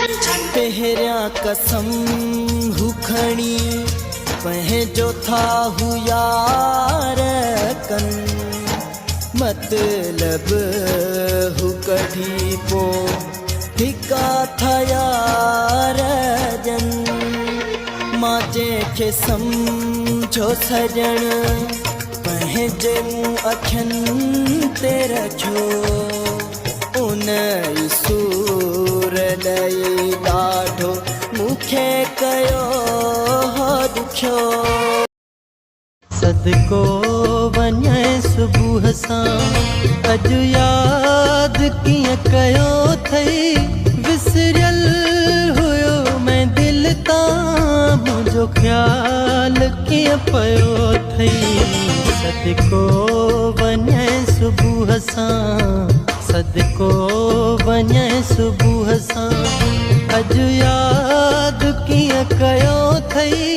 पहिरियां कसम हुखणी पंहिंजो था यार कन मतलब हु कढी पो फिका थया रजन मां जंहिंखे सम्झो सजण पंहिंजे मूं अखियुनि ते रखियो उन सूर ॾई ॾाढो मूंखे कयो दुखियो सदको वञे सुबुह सां अॼु यादि कीअं कयो अथई विसरियल हुयो मैं दिल तां मुंहिंजो ख़्यालु कीअं पियो अथई सदको वञे सुबुह सां सदको वञे सुबुह सां अॼु यादि कीअं कयो अथई